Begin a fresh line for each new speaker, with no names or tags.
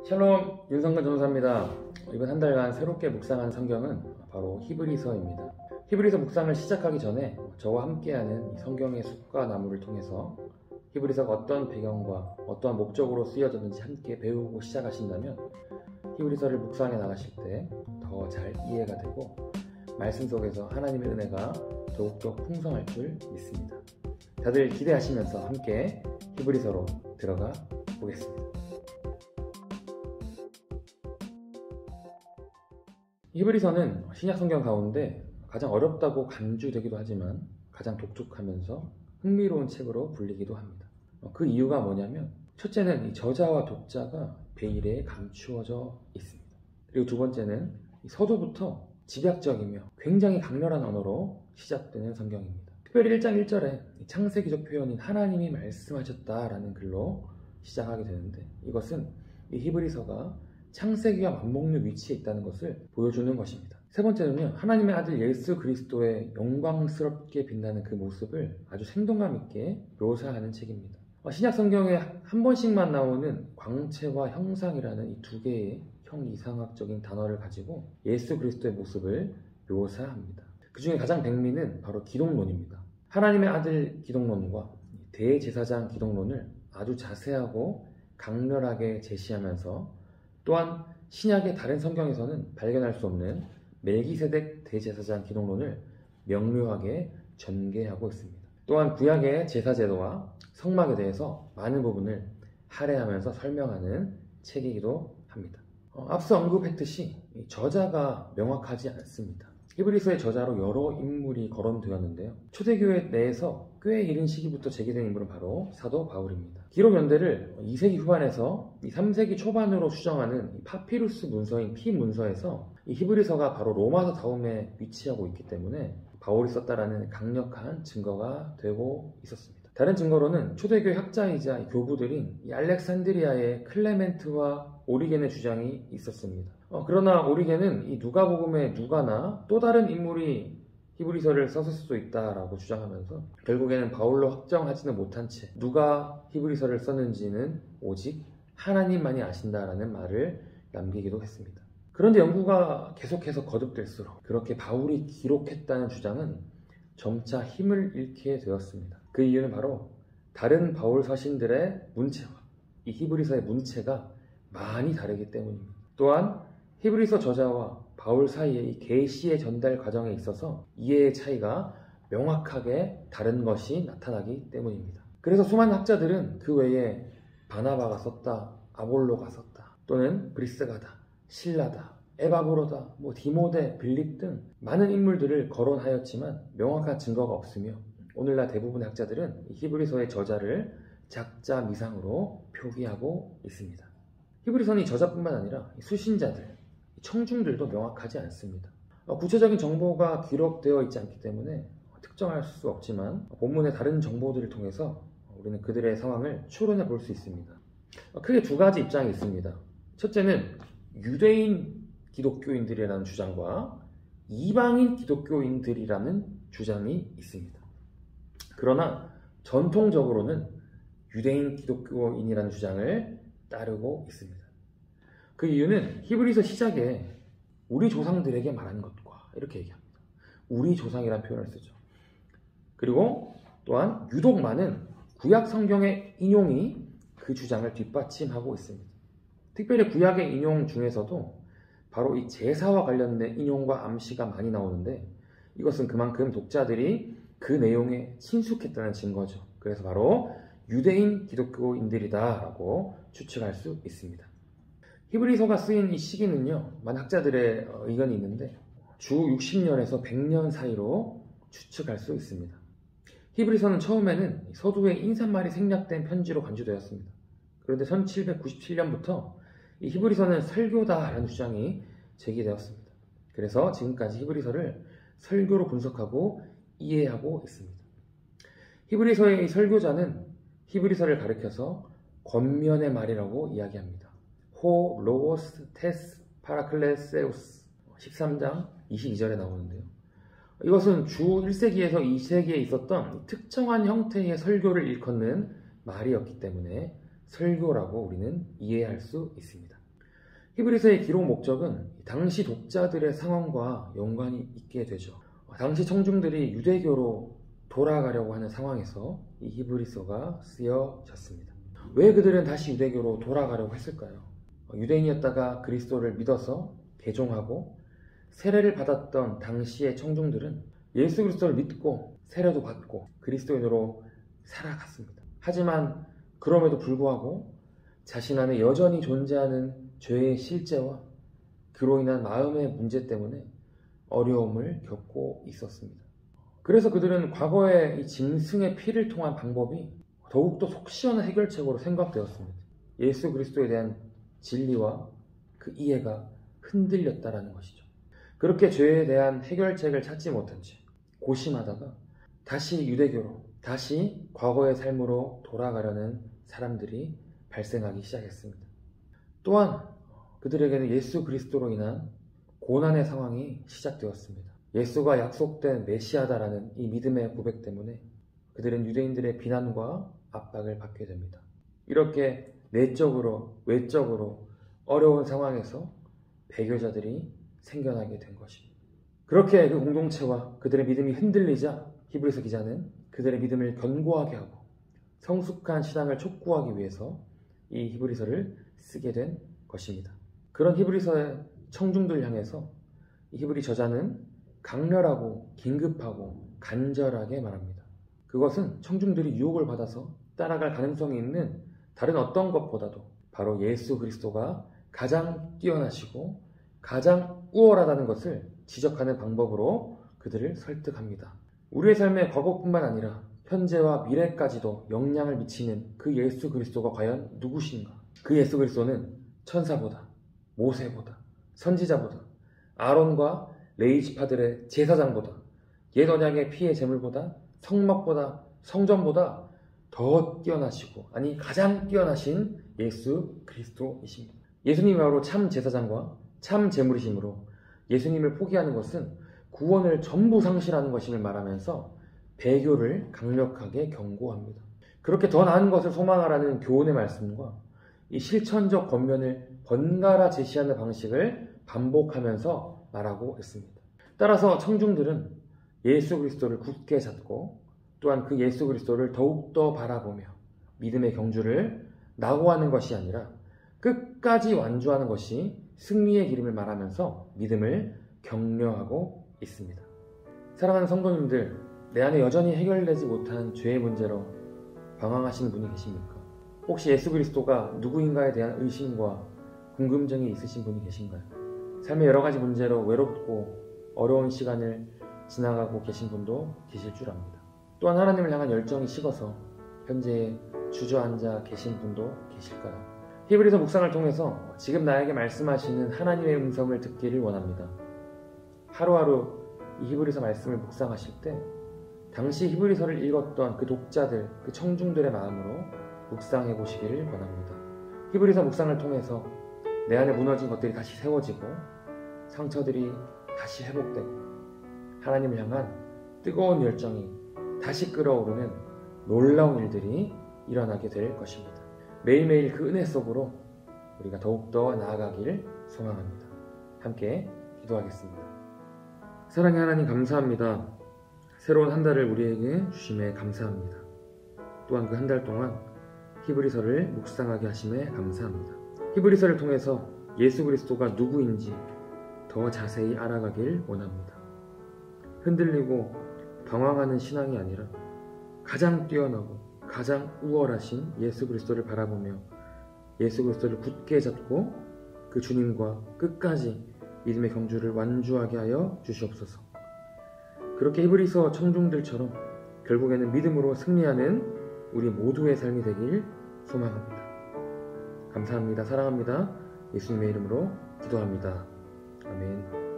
샬롬, 윤성근 전도사입니다. 이번 한 달간 새롭게 묵상한 성경은 바로 히브리서입니다. 히브리서 묵상을 시작하기 전에 저와 함께하는 성경의 숲과 나무를 통해서 히브리서가 어떤 배경과 어떠한 목적으로 쓰여졌는지 함께 배우고 시작하신다면 히브리서를 묵상해 나가실 때 더 잘 이해가 되고 말씀 속에서 하나님의 은혜가 더욱더 풍성할 줄 믿습니다. 다들 기대하시면서 함께 히브리서로 들어가 보겠습니다. 히브리서는 신약 성경 가운데 가장 어렵다고 간주되기도 하지만 가장 독특하면서 흥미로운 책으로 불리기도 합니다. 그 이유가 뭐냐면 첫째는 이 저자와 독자가 베일에 감추어져 있습니다. 그리고 두 번째는 이 서두부터 집약적이며 굉장히 강렬한 언어로 시작되는 성경입니다. 특별히 1장 1절에 창세기적 표현인 하나님이 말씀하셨다라는 글로 시작하게 되는데 이것은 이 히브리서가 창세기와 맞먹는 위치에 있다는 것을 보여주는 것입니다. 세 번째는요, 하나님의 아들 예수 그리스도의 영광스럽게 빛나는 그 모습을 아주 생동감 있게 묘사하는 책입니다. 신약 성경에 한 번씩만 나오는 광채와 형상이라는 이 두 개의 형이상학적인 단어를 가지고 예수 그리스도의 모습을 묘사합니다. 그 중에 가장 백미는 바로 기독론입니다. 하나님의 아들 기독론과 대제사장 기독론을 아주 자세하고 강렬하게 제시하면서 또한 신약의 다른 성경에서는 발견할 수 없는 멜기세덱 대제사장 기독론을 명료하게 전개하고 있습니다. 또한 구약의 제사제도와 성막에 대해서 많은 부분을 할애하면서 설명하는 책이기도 합니다. 앞서 언급했듯이 저자가 명확하지 않습니다. 히브리서의 저자로 여러 인물이 거론되었는데요. 초대교회 내에서 꽤 이른 시기부터 제기된 인물은 바로 사도 바울입니다. 기록 연대를 2세기 후반에서 3세기 초반으로 추정하는 파피루스 문서인 피문서에서 이 히브리서가 바로 로마서 다음에 위치하고 있기 때문에 바울이 썼다라는 강력한 증거가 되고 있었습니다. 다른 증거로는 초대교회 학자이자 교부들인 이 알렉산드리아의 클레멘트와 오리겐의 주장이 있었습니다. 그러나 오리겐은 이 누가복음의 누가나 또 다른 인물이 히브리서를 썼을 수도 있다라고 주장하면서 결국에는 바울로 확정하지는 못한 채 누가 히브리서를 썼는지는 오직 하나님만이 아신다라는 말을 남기기도 했습니다. 그런데 연구가 계속해서 거듭될수록 그렇게 바울이 기록했다는 주장은 점차 힘을 잃게 되었습니다. 그 이유는 바로 다른 바울 서신들의 문체와 이 히브리서의 문체가 많이 다르기 때문입니다. 또한 히브리서 저자와 바울 사이의 이 계시의 전달 과정에 있어서 이해의 차이가 명확하게 다른 것이 나타나기 때문입니다. 그래서 수많은 학자들은 그 외에 바나바가 썼다, 아볼로가 썼다, 또는 브리스가다, 실라다, 에바브로다, 디모데, 빌립 등 많은 인물들을 거론하였지만 명확한 증거가 없으며 오늘날 대부분의 학자들은 히브리서의 저자를 작자 미상으로 표기하고 있습니다. 히브리서는 저자뿐만 아니라 수신자들, 청중들도 명확하지 않습니다. 구체적인 정보가 기록되어 있지 않기 때문에 특정할 수 없지만 본문의 다른 정보들을 통해서 우리는 그들의 상황을 추론해 볼 수 있습니다. 크게 두 가지 입장이 있습니다. 첫째는 유대인 기독교인들이라는 주장과 이방인 기독교인들이라는 주장이 있습니다. 그러나 전통적으로는 유대인 기독교인이라는 주장을 따르고 있습니다. 그 이유는 히브리서 시작에 우리 조상들에게 말한 것과 이렇게 얘기합니다. 우리 조상이라는 표현을 쓰죠. 그리고 또한 유독 많은 구약 성경의 인용이 그 주장을 뒷받침하고 있습니다. 특별히 구약의 인용 중에서도 바로 이 제사와 관련된 인용과 암시가 많이 나오는데 이것은 그만큼 독자들이 그 내용에 친숙했다는 증거죠. 그래서 바로 유대인 기독교인들이다라고 추측할 수 있습니다. 히브리서가 쓰인 이 시기는요, 많은 학자들의 의견이 있는데 주 60년에서 100년 사이로 추측할 수 있습니다. 히브리서는 처음에는 서두에 인사말이 생략된 편지로 간주되었습니다. 그런데 1797년부터 이 히브리서는 설교다라는 주장이 제기되었습니다. 그래서 지금까지 히브리서를 설교로 분석하고 이해하고 있습니다. 히브리서의 이 설교자는 히브리서를 가리켜서 권면의 말이라고 이야기합니다. 호, 로고스, 테스, 파라클레세우스 13장 22절에 나오는데요. 이것은 주 1세기에서 2세기에 있었던 특정한 형태의 설교를 일컫는 말이었기 때문에 설교라고 우리는 이해할 수 있습니다. 히브리서의 기록 목적은 당시 독자들의 상황과 연관이 있게 되죠. 당시 청중들이 유대교로 돌아가려고 하는 상황에서 이 히브리서가 쓰여졌습니다. 왜 그들은 다시 유대교로 돌아가려고 했을까요? 유대인이었다가 그리스도를 믿어서 개종하고 세례를 받았던 당시의 청중들은 예수 그리스도를 믿고 세례도 받고 그리스도인으로 살아갔습니다. 하지만 그럼에도 불구하고 자신 안에 여전히 존재하는 죄의 실제와 그로 인한 마음의 문제 때문에 어려움을 겪고 있었습니다. 그래서 그들은 과거의 이 짐승의 피를 통한 방법이 더욱더 속 시원한 해결책으로 생각되었습니다. 예수 그리스도에 대한 진리와 그 이해가 흔들렸다라는 것이죠. 그렇게 죄에 대한 해결책을 찾지 못한 채 고심하다가 다시 유대교로, 다시 과거의 삶으로 돌아가려는 사람들이 발생하기 시작했습니다. 또한 그들에게는 예수 그리스도로 인한 고난의 상황이 시작되었습니다. 예수가 약속된 메시아다라는 이 믿음의 고백 때문에 그들은 유대인들의 비난과 압박을 받게 됩니다. 이렇게 내적으로, 외적으로 어려운 상황에서 배교자들이 생겨나게 된 것입니다. 그렇게 그 공동체와 그들의 믿음이 흔들리자 히브리서 기자는 그들의 믿음을 견고하게 하고 성숙한 신앙을 촉구하기 위해서 이 히브리서를 쓰게 된 것입니다. 그런 히브리서의 청중들 향해서 이 히브리 저자는 강렬하고 긴급하고 간절하게 말합니다. 그것은 청중들이 유혹을 받아서 따라갈 가능성이 있는 다른 어떤 것보다도 바로 예수 그리스도가 가장 뛰어나시고 가장 우월하다는 것을 지적하는 방법으로 그들을 설득합니다. 우리의 삶의 과거뿐만 아니라 현재와 미래까지도 영향을 미치는 그 예수 그리스도가 과연 누구신가? 그 예수 그리스도는 천사보다, 모세보다, 선지자보다, 아론과 레위 지파들의 제사장보다, 옛 언약의 피의 제물보다, 성막보다, 성전보다 더 뛰어나시고, 아니 가장 뛰어나신 예수 그리스도이십니다. 예수님이 바로 참 제사장과 참 제물이시므로 예수님을 포기하는 것은 구원을 전부 상실하는 것임을 말하면서 배교를 강력하게 경고합니다. 그렇게 더 나은 것을 소망하라는 교훈의 말씀과 이 실천적 권면을 번갈아 제시하는 방식을 반복하면서 말하고 있습니다. 따라서 청중들은 예수 그리스도를 굳게 잡고 또한 그 예수 그리스도를 더욱더 바라보며 믿음의 경주를 낙오하는 것이 아니라 끝까지 완주하는 것이 승리의 기름을 말하면서 믿음을 격려하고 있습니다. 사랑하는 성도님들, 내 안에 여전히 해결되지 못한 죄의 문제로 방황하시는 분이 계십니까? 혹시 예수 그리스도가 누구인가에 대한 의심과 궁금증이 있으신 분이 계신가요? 삶의 여러 가지 문제로 외롭고 어려운 시간을 지나가고 계신 분도 계실 줄 압니다. 또한 하나님을 향한 열정이 식어서 현재 주저앉아 계신 분도 계실까요? 히브리서 묵상을 통해서 지금 나에게 말씀하시는 하나님의 음성을 듣기를 원합니다. 하루하루 이 히브리서 말씀을 묵상하실 때 당시 히브리서를 읽었던 그 독자들, 그 청중들의 마음으로 묵상해 보시기를 원합니다. 히브리서 묵상을 통해서 내 안에 무너진 것들이 다시 세워지고 상처들이 다시 회복되고 하나님을 향한 뜨거운 열정이 다시 끓어오르는 놀라운 일들이 일어나게 될 것입니다. 매일매일 그 은혜 속으로 우리가 더욱더 나아가기를 소망합니다. 함께 기도하겠습니다. 사랑의 하나님 감사합니다. 새로운 한 달을 우리에게 주심에 감사합니다. 또한 그 한 달 동안 히브리서를 묵상하게 하심에 감사합니다. 히브리서를 통해서 예수 그리스도가 누구인지 더 자세히 알아가길 원합니다. 흔들리고 방황하는 신앙이 아니라 가장 뛰어나고 가장 우월하신 예수 그리스도를 바라보며 예수 그리스도를 굳게 잡고 그 주님과 끝까지 믿음의 경주를 완주하게 하여 주시옵소서. 그렇게 히브리서 청중들처럼 결국에는 믿음으로 승리하는 우리 모두의 삶이 되길 소망합니다. 감사합니다. 사랑합니다. 예수님의 이름으로 기도합니다. 아멘.